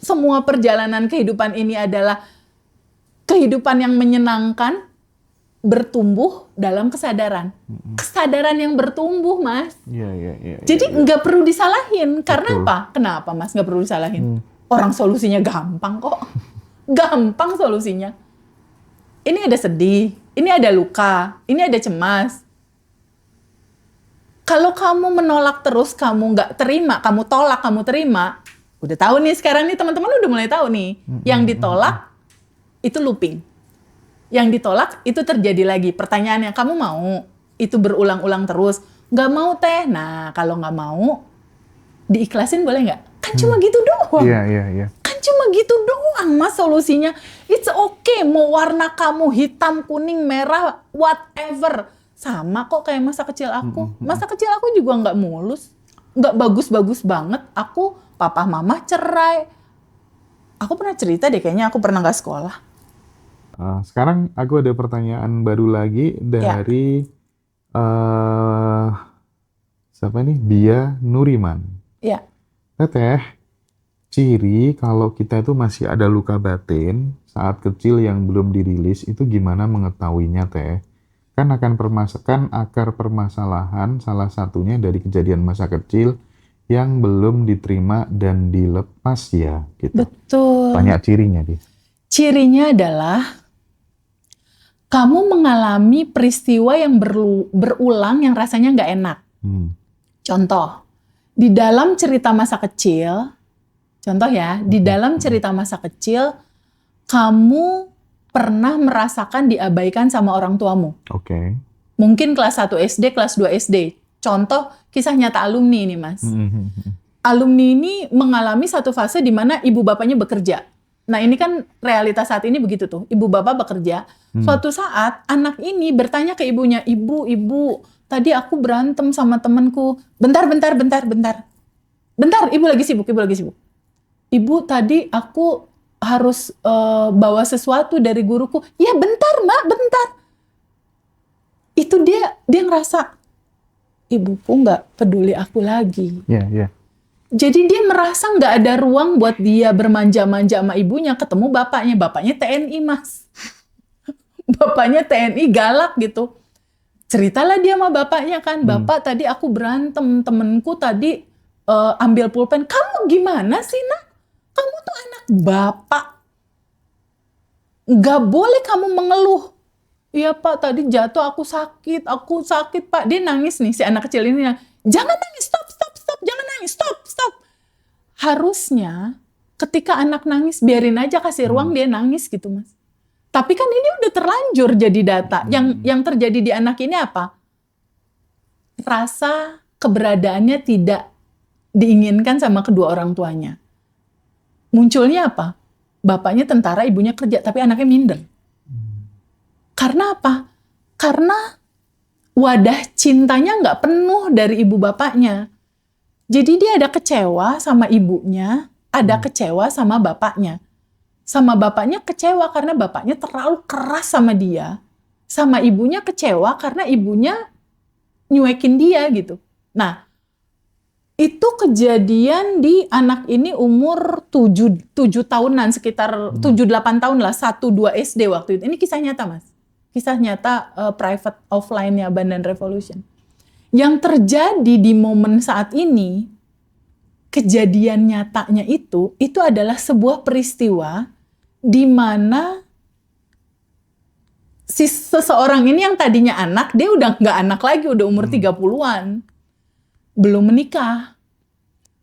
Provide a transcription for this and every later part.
semua perjalanan kehidupan ini adalah kehidupan yang menyenangkan, bertumbuh dalam kesadaran. Kesadaran yang bertumbuh, Mas. Iya. Jadi nggak perlu disalahin. Karena Betul. apa? Kenapa, Mas, nggak perlu disalahin? Orang solusinya gampang kok. Gampang solusinya. Ini ada sedih, ini ada luka, ini ada cemas. Kalau kamu menolak terus, kamu nggak terima, kamu tolak, kamu terima, udah tahu nih sekarang nih teman-teman udah mulai tahu nih. Yang ditolak itu looping. Yang ditolak itu terjadi lagi. Pertanyaannya, kamu mau? Itu berulang-ulang terus. Nggak mau teh. Nah, kalau nggak mau, diikhlasin boleh nggak? Kan cuma gitu doang. Iya. Kan cuma gitu doang, Mas, solusinya. It's okay, mau warna kamu hitam, kuning, merah, whatever. Sama kok kayak masa kecil aku. Masa kecil aku juga nggak mulus. Nggak bagus-bagus banget. Aku, papa mama cerai. Aku pernah cerita deh, kayaknya aku pernah nggak sekolah. Sekarang aku ada pertanyaan baru lagi dari siapa nih? Bia Nuriman. Ya. Teteh, ciri kalau kita itu masih ada luka batin saat kecil yang belum dirilis itu gimana mengetahuinya, Teh? Kan akar permasalahan salah satunya dari kejadian masa kecil yang belum diterima dan dilepas ya, gitu. Betul. Banyak cirinya dia. Cirinya adalah kamu mengalami peristiwa yang berulang yang rasanya nggak enak. Contoh, di dalam cerita masa kecil, di dalam cerita masa kecil, kamu pernah merasakan diabaikan sama orang tuamu. Oke. Mungkin kelas 1 SD, kelas 2 SD. Contoh, kisah nyata alumni ini, Mas. Alumni ini mengalami satu fase di mana ibu bapaknya bekerja. Nah, ini kan realitas saat ini begitu tuh. Ibu bapak bekerja. Suatu saat, anak ini bertanya ke ibunya, Ibu, tadi aku berantem sama temanku. Bentar, ibu lagi sibuk. Ibu, tadi aku harus bawa sesuatu dari guruku. Ya, bentar, Mbak, bentar. Itu dia ngerasa, ibuku nggak peduli aku lagi. Iya. Jadi dia merasa nggak ada ruang buat dia bermanja-manja sama ibunya, ketemu bapaknya. Bapaknya TNI, Mas. Bapaknya TNI galak gitu. Ceritalah dia sama bapaknya kan, Bapak tadi aku berantem, temenku tadi ambil pulpen. Kamu gimana sih, Nak? Kamu tuh anak bapak. Nggak boleh kamu mengeluh. Iya, Pak, tadi jatuh aku sakit, Pak. Dia nangis nih, si anak kecil ini. Jangan nangis, stop, jangan nangis, stop. Harusnya ketika anak nangis, biarin aja, kasih ruang dia nangis gitu, Mas. Tapi kan ini udah terlanjur jadi data. Yang terjadi di anak ini apa? Rasa keberadaannya tidak diinginkan sama kedua orang tuanya. Munculnya apa? Bapaknya tentara, ibunya kerja, tapi anaknya minder. Karena apa? Karena wadah cintanya nggak penuh dari ibu bapaknya. Jadi dia ada kecewa sama ibunya, ada kecewa sama bapaknya. Sama bapaknya kecewa karena bapaknya terlalu keras sama dia. Sama ibunya kecewa karena ibunya nyuekin dia gitu. Nah, itu kejadian di anak ini umur 7 tahunan, sekitar 7-8 tahun lah, 1-2 SD waktu itu. Ini kisah nyata, Mas. Kisah nyata private offline-nya Bandan Revolution. Yang terjadi di momen saat ini, kejadian nyatanya itu adalah sebuah peristiwa di mana si seseorang ini yang tadinya anak, dia udah nggak anak lagi, udah umur 30-an. Belum menikah.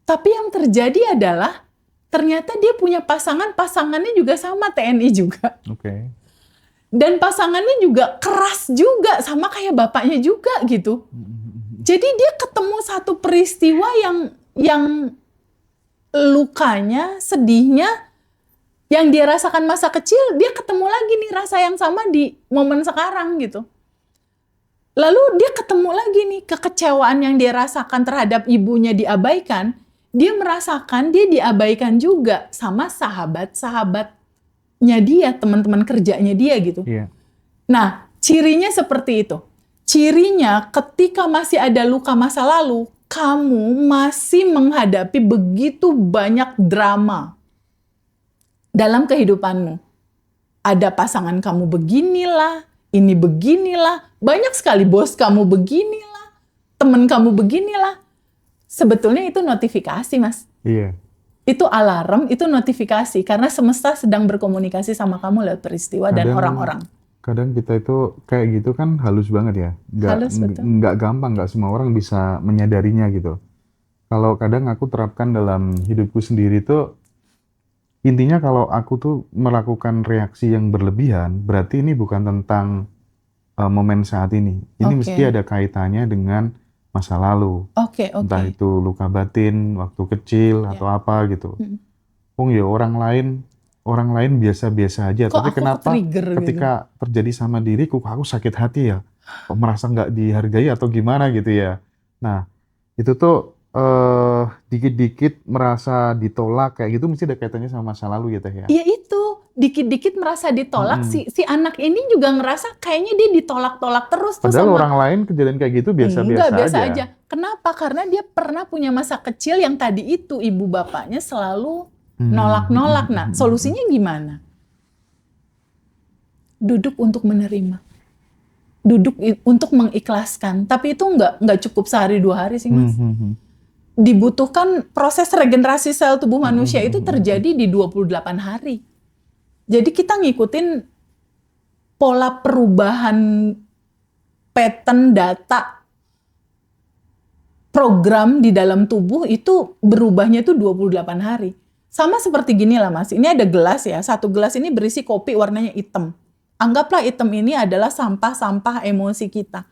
Tapi yang terjadi adalah ternyata dia punya pasangannya juga sama TNI juga. Oke. Dan pasangannya juga keras juga, sama kayak bapaknya juga gitu. Jadi dia ketemu satu peristiwa yang lukanya, sedihnya, yang dia rasakan masa kecil, dia ketemu lagi nih rasa yang sama di momen sekarang gitu. Lalu dia ketemu lagi nih kekecewaan yang dia rasakan terhadap ibunya diabaikan, dia merasakan dia diabaikan juga sama sahabat-sahabatnya dia, teman-teman kerjanya dia gitu. Iya. Nah, cirinya seperti itu. Cirinya ketika masih ada luka masa lalu, kamu masih menghadapi begitu banyak drama. dalam kehidupanmu. Ada pasangan kamu beginilah, ini beginilah, banyak sekali bos kamu beginilah, teman kamu beginilah. Sebetulnya itu notifikasi, Mas. Iya. Itu alarm, itu notifikasi. Karena semesta sedang berkomunikasi sama kamu lewat peristiwa dan orang-orang. Kadang kita itu kayak gitu kan halus banget ya. Halus, betul. Nggak gampang, nggak semua orang bisa menyadarinya gitu. Kalau kadang aku terapkan dalam hidupku sendiri tuh, intinya kalau aku tuh melakukan reaksi yang berlebihan, berarti ini bukan tentang momen saat ini. Ini mesti ada kaitannya dengan masa lalu. Entah itu luka batin waktu kecil atau apa gitu. Ya orang lain biasa-biasa aja. Tapi kenapa ketika terjadi sama diriku, aku sakit hati ya? Kok merasa nggak dihargai atau gimana gitu ya? Nah, itu tuh dikit-dikit merasa ditolak kayak gitu mesti ada kaitannya sama masa lalu ya Teh ya? Iya itu, dikit-dikit merasa ditolak, si anak ini juga ngerasa kayaknya dia ditolak-tolak terus. Padahal orang lain kejadian kayak gitu biasa-biasa aja. Kenapa? Karena dia pernah punya masa kecil yang tadi itu ibu bapaknya selalu nolak-nolak. Nah, solusinya gimana? Duduk untuk menerima. Duduk untuk mengikhlaskan. Tapi itu nggak cukup sehari 2 hari sih, Mas. Dibutuhkan proses regenerasi sel tubuh manusia itu terjadi di 28 hari. Jadi kita ngikutin pola perubahan pattern data program di dalam tubuh itu berubahnya itu 28 hari. Sama seperti gini lah Mas, ini ada gelas ya, satu gelas ini berisi kopi warnanya hitam. Anggaplah hitam ini adalah sampah-sampah emosi kita.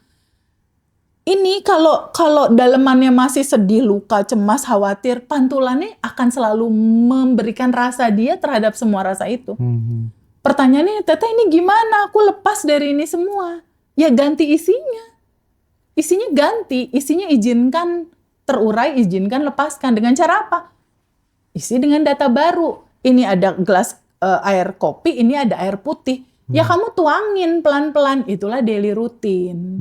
Ini kalau dalemannya masih sedih, luka, cemas, khawatir, pantulannya akan selalu memberikan rasa dia terhadap semua rasa itu. Pertanyaannya, Teteh ini gimana? Aku lepas dari ini semua. Ya ganti isinya. Isinya ganti, isinya izinkan terurai, izinkan lepaskan. Dengan cara apa? Isi dengan data baru. Ini ada gelas air kopi, ini ada air putih. Ya kamu tuangin pelan-pelan, itulah daily routine.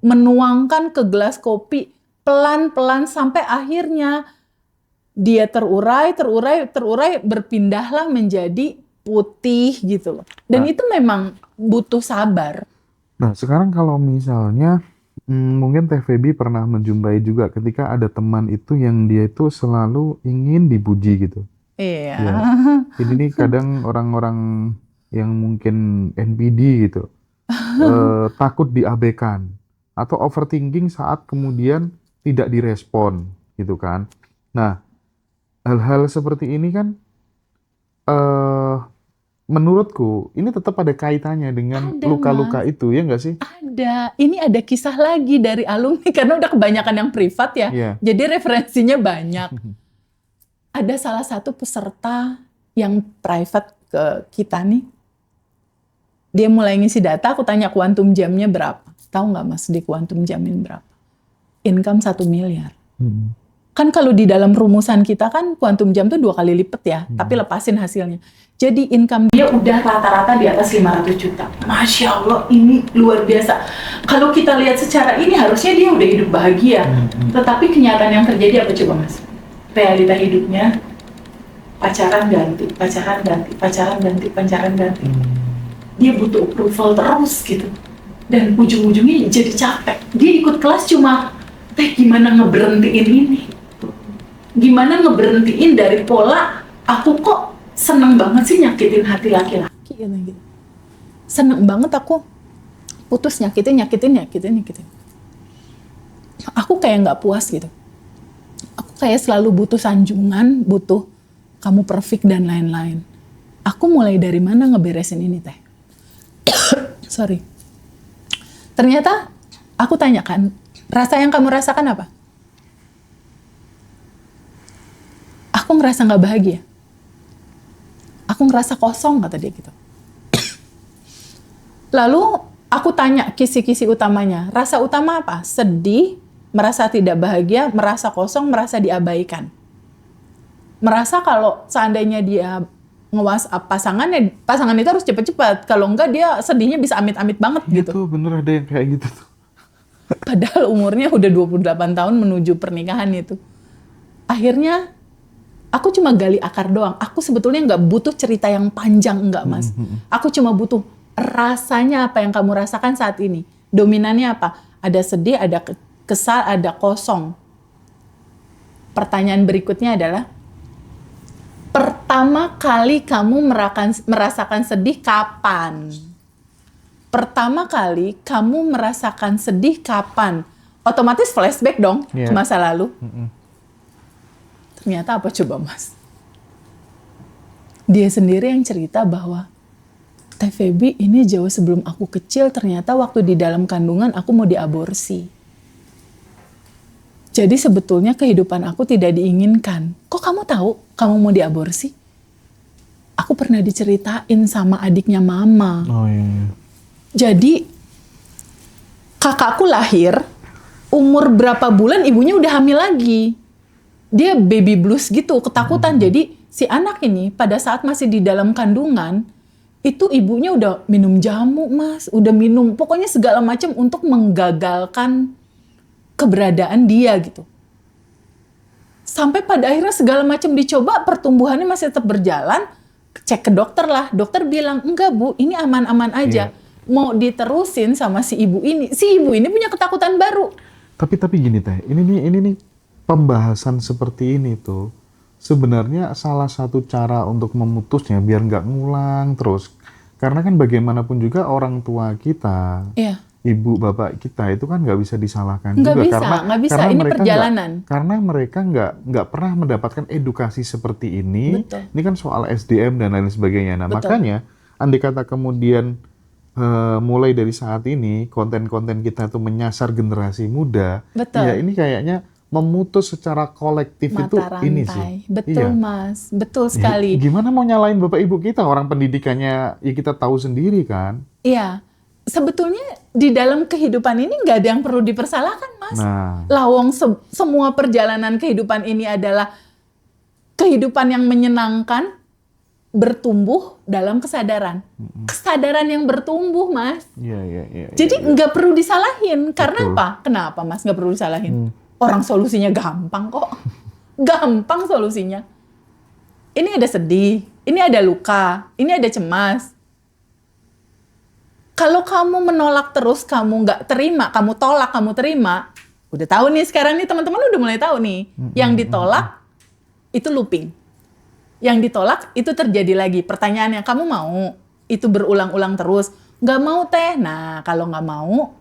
Menuangkan ke gelas kopi pelan-pelan sampai akhirnya dia terurai, berpindahlah menjadi putih gitu loh. Dan itu memang butuh sabar. Nah sekarang kalau misalnya mungkin Teh Feby pernah menjumpai juga ketika ada teman itu yang dia itu selalu ingin dipuji gitu. Iya. Ya. Ini nih kadang orang-orang yang mungkin NPD gitu takut diabaikan. Atau overthinking saat kemudian tidak direspon gitu kan. Nah, hal-hal seperti ini kan menurutku ini tetap ada kaitannya dengan luka-luka itu, ya nggak sih? Ada. Ini ada kisah lagi dari alumni karena udah kebanyakan yang privat ya. Jadi referensinya banyak. Ada salah satu peserta yang private ke kita nih. Dia mulai ngisi data, aku tanya kuantum jamnya berapa. Tahu nggak Mas di kuantum jamin berapa? Income 1 miliar. Kan kalau di dalam rumusan kita kan kuantum jam tuh 2 kali lipat ya, tapi lepasin hasilnya. Jadi income dia udah rata-rata di atas 500 juta. Masya Allah, ini luar biasa. Kalau kita lihat secara ini harusnya dia udah hidup bahagia. Tetapi kenyataan yang terjadi apa coba Mas? Realita hidupnya pacaran ganti. Dia butuh approval terus gitu. Dan ujung-ujungnya jadi capek. Dia ikut kelas cuma, gimana ngeberhentiin ini? Gimana ngeberhentiin dari pola, aku kok seneng banget sih nyakitin hati laki-laki. Gitu. Seneng banget aku putus nyakitin. Aku kayak nggak puas gitu. Aku kayak selalu butuh sanjungan, butuh kamu perfect dan lain-lain. Aku mulai dari mana ngeberesin ini Teh? Sorry. Ternyata aku tanyakan, rasa yang kamu rasakan apa? Aku ngerasa nggak bahagia. Aku ngerasa kosong, kata dia gitu. Lalu aku tanya kisi-kisi utamanya. Rasa utama apa? Sedih, merasa tidak bahagia, merasa kosong, merasa diabaikan. Merasa kalau seandainya dia nge-WhatsApp pasangan itu harus cepet-cepet. Kalau enggak dia sedihnya bisa amit-amit banget gitu. Itu bener ada yang kayak gitu tuh. Padahal umurnya udah 28 tahun menuju pernikahan itu. Akhirnya Aku cuma gali akar doang. Aku sebetulnya nggak butuh cerita yang panjang, enggak Mas. Aku cuma butuh rasanya apa yang kamu rasakan saat ini. Dominannya apa? Ada sedih, ada kesal, ada kosong. Pertanyaan berikutnya adalah, pertama kali kamu merasakan sedih kapan? Pertama kali kamu merasakan sedih kapan? Otomatis flashback dong ke masa lalu. Ternyata apa coba Mas? Dia sendiri yang cerita bahwa, Teh Feby, ini jauh sebelum aku kecil, ternyata waktu di dalam kandungan aku mau diaborsi. Jadi sebetulnya kehidupan aku tidak diinginkan. Kok kamu tahu kamu mau diaborsi? Aku pernah diceritain sama adiknya mama. Oh iya. Jadi kakakku lahir, umur berapa bulan ibunya udah hamil lagi. Dia baby blues gitu, ketakutan. Jadi si anak ini pada saat masih di dalam kandungan, itu ibunya udah minum jamu Mas, udah minum pokoknya segala macam untuk menggagalkan keberadaan dia gitu. Sampai pada akhirnya segala macam dicoba, pertumbuhannya masih tetap berjalan, cek ke dokter lah. Dokter bilang, enggak Bu, ini aman-aman aja. Mau diterusin sama si ibu ini. Si ibu ini punya ketakutan baru. Tapi gini Teh, ini nih pembahasan seperti ini tuh sebenarnya salah satu cara untuk memutusnya biar nggak ngulang terus. Karena kan bagaimanapun juga orang tua kita, ibu bapak kita itu kan nggak bisa disalahkan nggak juga bisa, nggak bisa. Ini perjalanan. Karena mereka nggak pernah mendapatkan edukasi seperti ini. Betul. Ini kan soal SDM dan lain sebagainya. Nah makanya andai kata kemudian mulai dari saat ini konten-konten kita tuh menyasar generasi muda, ya ini kayaknya memutus secara kolektif mata itu rantai. Ini sih. Betul Mas, betul sekali. Gimana mau nyalain bapak ibu kita, orang pendidikannya ya kita tahu sendiri kan. Iya, sebetulnya di dalam kehidupan ini nggak ada yang perlu dipersalahkan Mas. Nah. Lawong semua perjalanan kehidupan ini adalah kehidupan yang menyenangkan, bertumbuh dalam kesadaran. Kesadaran yang bertumbuh Mas. Iya. Jadi nggak perlu disalahin. Karena apa? Kenapa Mas nggak perlu disalahin? Orang solusinya gampang kok. Gampang solusinya. Ini ada sedih, ini ada luka, ini ada cemas. Kalau kamu menolak terus, kamu nggak terima, kamu tolak, kamu terima. Udah tahu nih sekarang nih teman-teman udah mulai tahu nih. Yang ditolak itu looping. Yang ditolak itu terjadi lagi. Pertanyaannya, kamu mau? Itu berulang-ulang terus. Nggak mau Teh. Nah kalau nggak mau,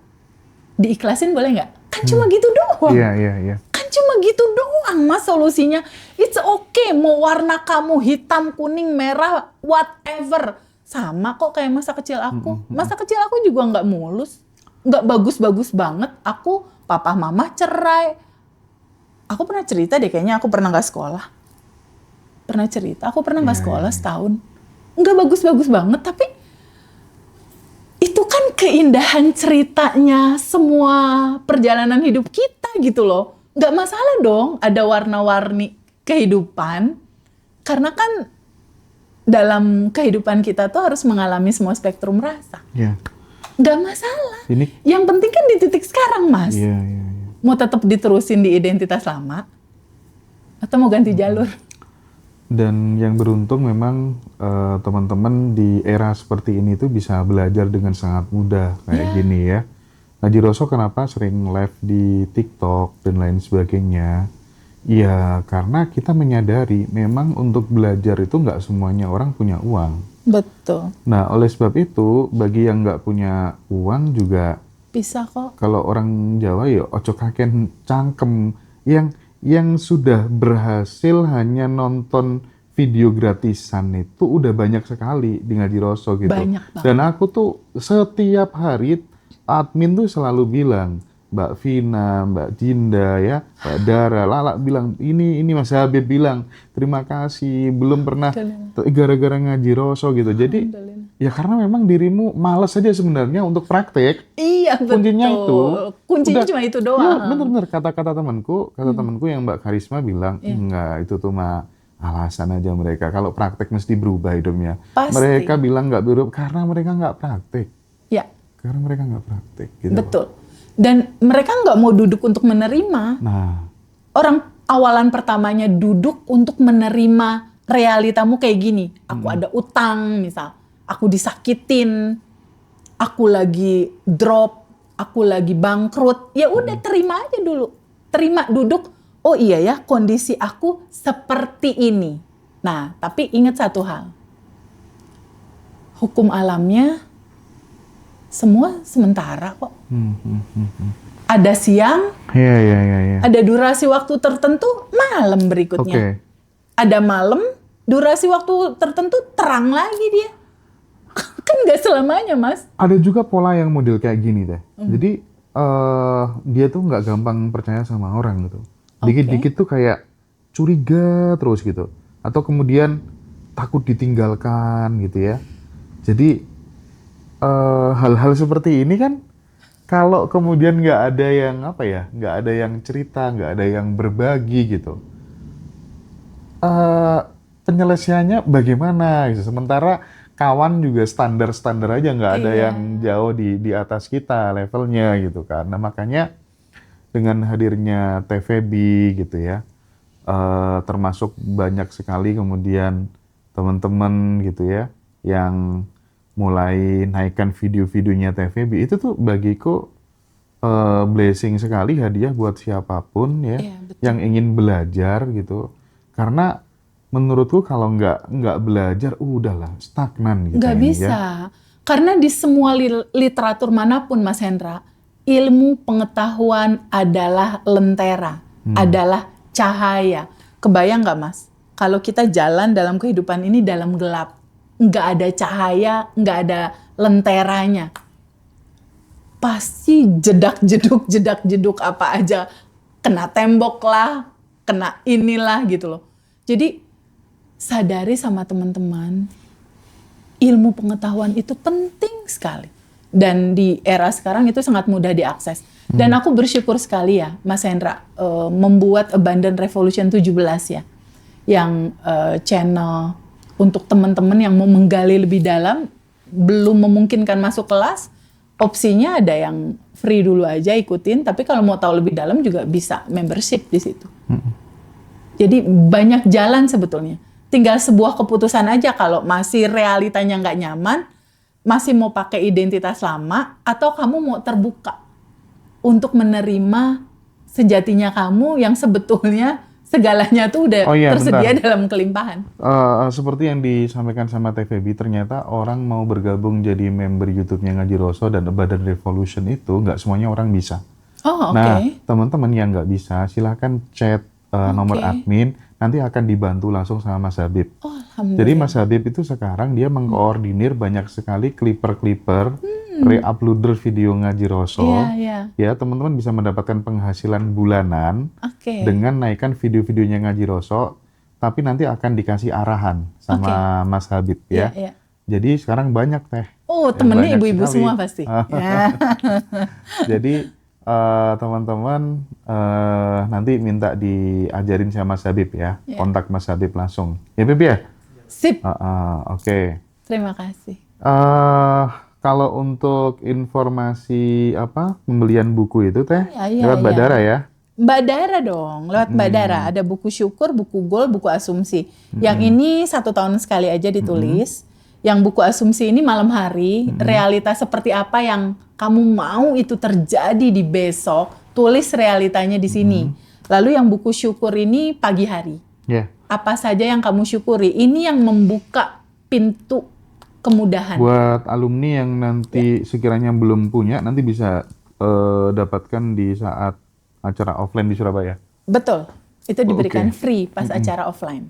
diikhlasin boleh nggak? Kan cuma gitu doang. Iya. Kan cuma gitu doang Mas solusinya. It's okay. Mau warna kamu hitam, kuning, merah, whatever. Sama kok kayak masa kecil aku. Masa kecil aku juga nggak mulus. Nggak bagus-bagus banget. Aku, papa mama cerai. Aku pernah cerita deh kayaknya aku pernah nggak sekolah. Pernah cerita. Aku pernah nggak sekolah setahun. Nggak bagus-bagus banget. Tapi itu kan keindahan ceritanya semua perjalanan hidup kita gitu loh. Nggak masalah dong ada warna-warni kehidupan. Karena kan dalam kehidupan kita tuh harus mengalami semua spektrum rasa. Iya. Nggak masalah. Ini. Yang penting kan di titik sekarang Mas. Iya. Mau tetap diterusin di identitas lama? Atau mau ganti jalur? Dan yang beruntung memang teman-teman di era seperti ini tuh bisa belajar dengan sangat mudah kayak gini ya. Najiroso kenapa sering live di TikTok dan lain sebagainya? Ya karena kita menyadari memang untuk belajar itu nggak semuanya orang punya uang. Betul. Nah oleh sebab itu bagi yang nggak punya uang juga bisa kok. Kalau orang Jawa ya ojo kaken cangkem yang sudah berhasil hanya nonton video gratisan itu udah banyak sekali di Najiroso gitu. Banyak banget. Dan aku tuh setiap hari admin tuh selalu bilang, Mbak Vina, Mbak Dinda ya, Mbak Dara, Lala bilang ini Mas Habib bilang terima kasih belum pernah gara-gara Najiroso gitu. Jadi ya karena memang dirimu malas aja sebenarnya untuk praktek. Iya betul. Kuncinya itu. Kuncinya cuma itu doang. Ya, bener-bener kata temanku yang Mbak Karisma bilang enggak itu tuh mah alasan aja mereka. Kalau praktek mesti berubah hidupnya. Pasti. Mereka bilang nggak berubah karena mereka nggak praktek. Ya. Karena mereka nggak praktek. Gitu. Betul. Dan mereka nggak mau duduk untuk menerima. Nah. awalan pertamanya duduk untuk menerima realitamu kayak gini. Aku ada utang misal, aku disakitin, aku lagi drop, aku lagi bangkrut. Ya udah terima aja dulu. Terima, duduk. Oh iya ya, kondisi aku seperti ini. Nah, tapi ingat satu hal. Hukum alamnya semua sementara kok. Ada siang, Iya. ada durasi waktu tertentu, malam berikutnya. Oke. Ada malam, durasi waktu tertentu, terang lagi dia. Kan nggak selamanya, Mas. Ada juga pola yang model kayak gini teh. Jadi dia tuh nggak gampang percaya sama orang gitu. Dikit-dikit tuh kayak curiga terus gitu. Atau kemudian takut ditinggalkan gitu ya. Jadi hal-hal seperti ini kan kalau kemudian nggak ada yang apa ya, nggak ada yang cerita, nggak ada yang berbagi gitu. Penyelesaiannya bagaimana gitu. Sementara kawan juga standar-standar aja, nggak ada yang jauh di atas kita levelnya gitu kan. Nah makanya dengan hadirnya TVB gitu ya, termasuk banyak sekali kemudian teman-teman gitu ya yang mulai naikkan video-videonya TVB, itu tuh bagiku blessing sekali, hadiah buat siapapun ya yang ingin belajar gitu. Karena menurutku kalau nggak belajar, udahlah stagnan gitu. Nggak bisa. Karena di semua literatur manapun, Mas Hendra, ilmu pengetahuan adalah lentera, adalah cahaya. Kebayang nggak, Mas? Kalau kita jalan dalam kehidupan ini dalam gelap, nggak ada cahaya, nggak ada lenteranya, pasti jedak-jeduk apa aja, kena tembok lah, kena inilah gitu loh. Jadi sadari sama teman-teman, ilmu pengetahuan itu penting sekali. Dan di era sekarang itu sangat mudah diakses. Dan aku bersyukur sekali ya, Mas Hendra, membuat Abundant Revolution 17 ya. Yang channel untuk teman-teman yang mau menggali lebih dalam, belum memungkinkan masuk kelas, opsinya ada yang free dulu aja ikutin, tapi kalau mau tahu lebih dalam juga bisa membership di situ. Jadi banyak jalan sebetulnya. Tinggal sebuah keputusan aja kalau masih realitanya nggak nyaman, masih mau pakai identitas lama, atau kamu mau terbuka untuk menerima sejatinya kamu yang sebetulnya segalanya tuh udah tersedia dalam kelimpahan. Seperti yang disampaikan sama TVB, ternyata orang mau bergabung jadi member YouTube-nya Ngaji Roso dan Abundant Revolution itu nggak semuanya orang bisa. Nah, teman-teman yang nggak bisa, silahkan chat nomor admin, nanti akan dibantu langsung sama Mas Habib. Jadi Mas Habib itu sekarang dia mengkoordinir banyak sekali clipper-clipper, re-uploader video Ngaji Roso. Ya, teman-teman bisa mendapatkan penghasilan bulanan dengan naikkan video-videonya Ngaji Roso, tapi nanti akan dikasih arahan sama Mas Habib ya. Jadi sekarang banyak teh. Oh, temennya ibu-ibu semua pasti. Jadi teman-teman nanti minta diajarin sama Mas Habib ya, kontak Mas Habib langsung. Ya Bib ya? Sip. Oke. Terima kasih. Kalau untuk informasi pembelian buku itu teh lewat Mbak Dara ya? Mbak Dara dong, lewat Mbak Dara. Ada buku syukur, buku goal, buku asumsi. Yang ini 1 tahun sekali aja ditulis. Yang buku asumsi ini malam hari, realitas seperti apa yang kamu mau itu terjadi di besok, tulis realitanya di sini. Lalu yang buku syukur ini pagi hari. Apa saja yang kamu syukuri, ini yang membuka pintu kemudahan. Buat alumni yang nanti sekiranya belum punya, nanti bisa dapatkan di saat acara offline di Surabaya. Betul, itu diberikan free pas acara offline.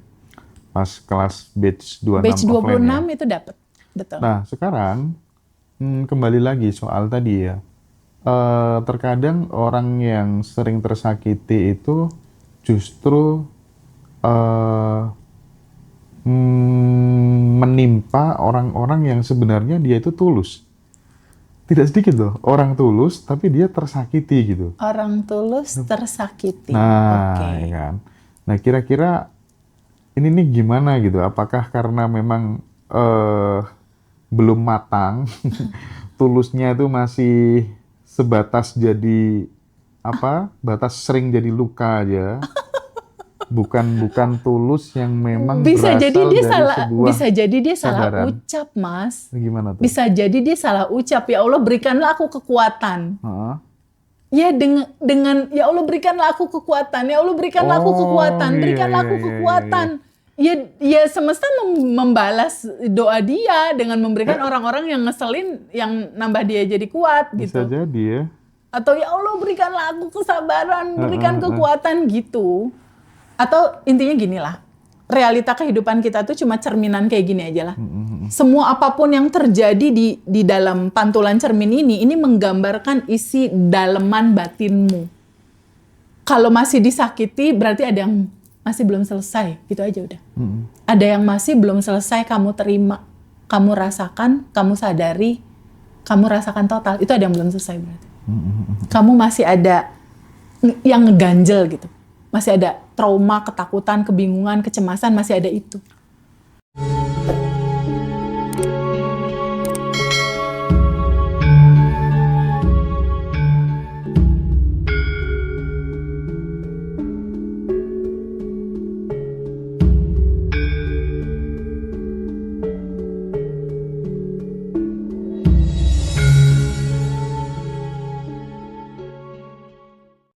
Pas kelas batch 26 batch 26 offline ya? Itu dapat. Betul. Nah, sekarang kembali lagi soal tadi ya. Terkadang orang yang sering tersakiti itu justru menimpa orang-orang yang sebenarnya dia itu tulus. Tidak sedikit loh, orang tulus tapi dia tersakiti gitu. Orang tulus tersakiti. Nah, ya kan. Nah, kira-kira ini nih gimana gitu? Apakah karena memang belum matang, tulusnya itu masih sebatas jadi batas sering jadi luka aja, bukan tulus yang memang Bisa berasal jadi dia dari salah, sebuah bisa jadi dia salah kesadaran. ucap, Mas. Gimana tuh? Bisa jadi dia salah ucap. Ya Allah, berikanlah aku kekuatan. Heeh. Ya dengan ya Allah, berikanlah aku kekuatan. Ya Allah, berikanlah aku kekuatan. iya, Berikanlah aku iya. kekuatan. Ya semesta membalas doa dia dengan memberikan orang-orang yang ngeselin, yang nambah dia jadi kuat Bisa gitu. jadi ya. Atau ya Allah, berikanlah aku kesabaran, berikan kekuatan gitu. Atau intinya gini lah, realita kehidupan kita tuh cuma cerminan kayak gini aja lah. Semua apapun yang terjadi di dalam pantulan cermin ini menggambarkan isi daleman batinmu. Kalau masih disakiti, berarti ada yang masih belum selesai, gitu aja udah. Ada yang masih belum selesai kamu terima, kamu rasakan, kamu sadari, kamu rasakan total, itu ada yang belum selesai berarti. Kamu masih ada yang ngeganjel gitu. Masih ada trauma, ketakutan, kebingungan, kecemasan, masih ada itu.